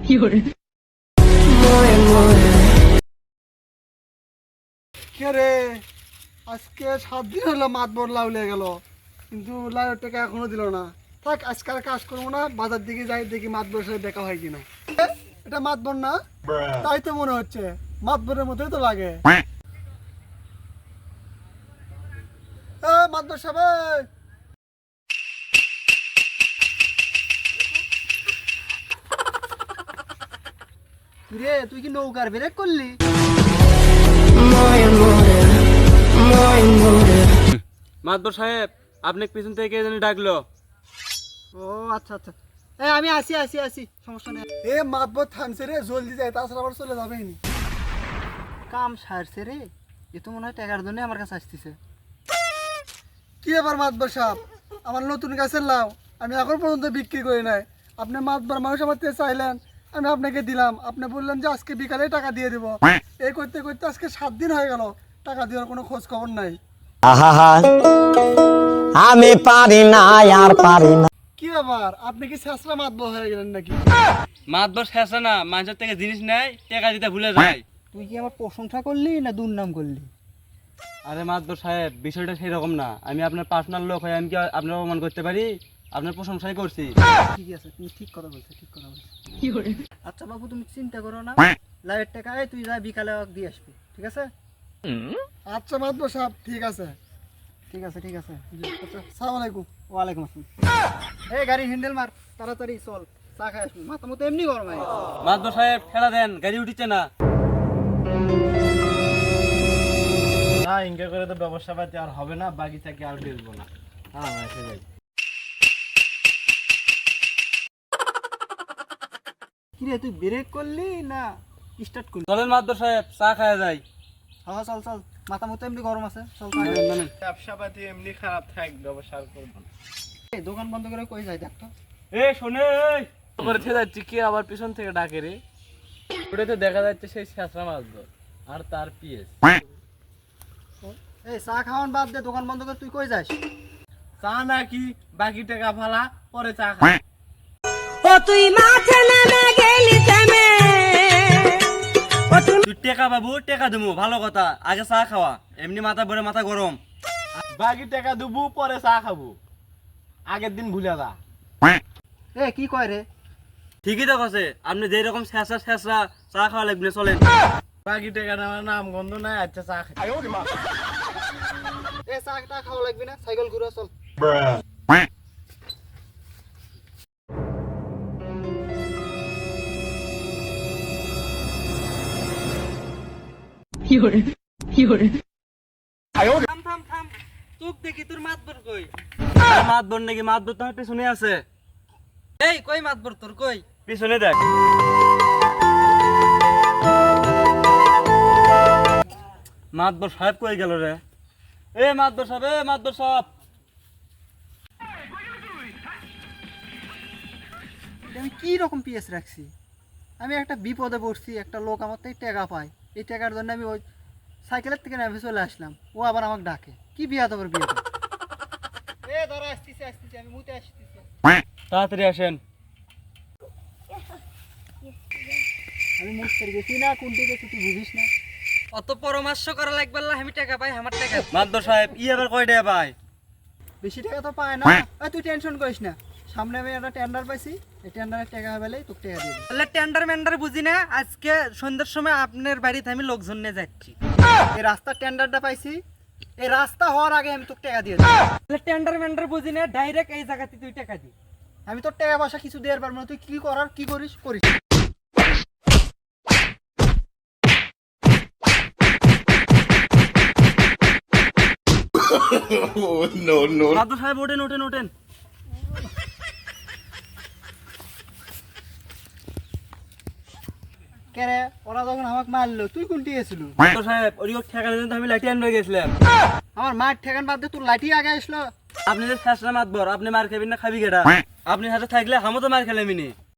কে রে, আজকে 7 দিন হলো মাতবর লাউলে গেল, কিন্তু লাউয়ের টাকা এখনো দিল না। থাক, আজকে আর কাজ করবো না, বাজার দিকে যাই, দেখি মাতবরের সাথে দেখা হয় কিনা। এটা মাতবর না? তাই তো মনে হচ্ছে, মাতবরের মতোই তো লাগে। মাতবর সাহেব, রে তুই কি নৌকার ব্রেক করলি? মাতবর সাহেব, আপনি পিছন থেকে কে জানি ডাকলো। ও আচ্ছা আচ্ছা, আমি আসি আসি আসি, সমস্যা নেই। মাতবর থামছে রে, জলদি যায়, তাছাড়া আবার চলে যাবে নি। কাম সারছে রে, এ তো মনে হয় টাকার জন্য আমার কাছে আসতেছে। কি ব্যাপার মাতবর সাহেব, আমার নতুন গাছের লাউ আমি এখন পর্যন্ত বিক্রি করি নাই। আপনি মাতবর মানুষ আমার থেকে চাইলেন, আমি আপনাকে দিলাম। আপনি বললেন যে আজকে বিকালে টাকা দিয়ে দেবো। এই করতে করতে আজকে 7 দিন হয়ে গেল, টাকা দেওয়ার কোনো খোঁজ খবর নাই। আমি পারি না, আর পারি না। কি ব্যাপার, আপনি কি শেষরা মাতবর হয়ে গেলেন নাকি? মাতবর শেষে না, মানুষের থেকে জিনিস নেয়, টাকা দিতে ভুলে যায়। তুই কি আমার প্রশংসা করলি না দুর্নাম করলি? আরে মাতবর সাহেব, বিষয়টা সেই রকম না। আমি আপনার পার্সোনাল লোক হয়ে আমি কি আপনার অপমান করতে পারি? আপনার প্রশংসাই করছি। ঠিক আছে, তুমি ঠিক কথা বলছো, ঠিক কথা বলছো। আচ্ছা বাবু, তুমি চিন্তা করো না, লাইট টাকা তুই যা বিকালে দিয়ে আসবি, ঠিক আছে? আচ্ছা মাতবর সাহেব, ঠিক আছে ঠিক আছে ঠিক আছে। আচ্ছা, আসসালামু আলাইকুম। ওয়ালাইকুম আসসালাম। এই গাড়ি হ্যান্ডেল মার, তাড়াতাড়ি চল, চা খাই আসবি, মাথা মতো এমনি গরম হয়। মাতবর সাহেব, ঠেলা দেন, গাড়ি উঠিচ্ছে না। না, ইনকা করে তো ব্যবসা পাতি আর হবে না, বাকি থেকে আর বেচবো না। হ্যাঁ, এসে যাই। কিরে, তুই ব্রেক করলি না স্টার্ট করলি? চলেন মাতবর সাহেব, চা খাওয়া যায়। হ্যাঁ চল চল, মাথা মতো এমনি গরম আছে, চল। ব্যবসা পাতি এমনি খারাপ থাক, ব্যবসা আর করবো না। দোকান বন্ধ করে কই যাই দেখ তো। এ শোনে, করে যাচ্ছি, কে আবার পিছন থেকে ডাকে রে? ওটা তো দেখা যাচ্ছে সেই শেষরা মাতবর আর তার পিএস। এই চা খাওয়ান বাদ দে, দোকান বন্ধ করে তুই কই যাস? চা নাকি, বাকি টাকা ফালা, পরে চা খা। তুই মাঠে নেমে গেলি থেমে। তুই টেকা বাবু, টেকা দেবো, ভালো কথা, আগে চা খাওয়া, এমনি মাথা ভরে মাথা গরম। বাকি টাকা দেবো, পরে চা খাবো, আগের দিন ভুলে যা। কি কয় রে? ঠিকই তো আছে, আপনি যেই রকম শেষরা শেষরা চা খাওয়া লাগবে, চলেন। বাকি টাকা নেওয়ার নাম গন্ধ নাই। আচ্ছা, চা খাই। চাটা খাওয়া লাগবে না, সাইকেল ঘুরে চল। থাম থাম থাম, চোখ দেখি তোর মাতবর কই? মাতবর নাকি? মাতবর তোমার পিছনে আছে। এই কই মাতবর তোর কই? পিছনে দেখ। মাতবর সাহেব কই গেল রে? এ মাতবর সাহেব, এ মাতবর সাহেব। আমি কি রকম পিএস রাখছি? আমি একটা বিপদে পড়ছি, একটা লোক আমার থেকে টাকা পায়, এই টাকার জন্য আমি ওই সাইকেলের থেকে নেমে চলে আসলাম, ও আবার আমাকে ডাকে। কি বিয়া তোর বিয়ে? ধরো আসতেছি আসতেছি, আমি মুতে আসতেছি। তাড়াতাড়ি আসেন। আমি মুতে গেছি না, কোনটি গেছি তুই বুঝিস না? অত পরামর্শ করা লাগবে না, আমি টাকা পাই, আমার টাকা। মাতবর সাহেব, ই আবার কয় টাকা পায়? বেশি টাকা তো পায় না। তুই টেনশন করিস না, সামনে আমি একটা টেন্ডার পাইছি, এই টেন্ডারের টাকা হবেলেই তোকে টাকা দিয়ে দেব। তাহলে টেন্ডার মেন্ডার বুঝি না, আজকে সন্ধ্যার সময় আপনার বাড়িতে আমি লোকজন নিয়ে যাচ্ছি। এই রাস্তার টেন্ডারটা পাইছি, এই রাস্তা হওয়ার আগে আমি তোকে টাকা দিয়ে দেব। তাহলে টেন্ডার মেন্ডার বুঝি না, ডাইরেক্ট এই জায়গাতে তুই টাকা দি। আমি তোর টাকা পয়সা কিছু দেওয়ার পারবো না, তুই কি করার কি করিস করিস। মাতবর সাহেব, ওঠেন ওঠেন ওঠেন। কে রে, ওরা যখন আমাকে মারলো তুই কোনটি গেছিল? মাতবর সাহেব, ওই ঠেকানোর জন্য তো আমি লাঠি আনবে গেছিলাম। আমার মার ঠেকান বাদ দিয়ে তোর লাঠি আগে আসলো। আপনি যে শেষরা মাতবর, আপনি মার খাবেন না, খাবি কেটা? আপনি হাতে থাকলে আমও তো মার খেলামিনি।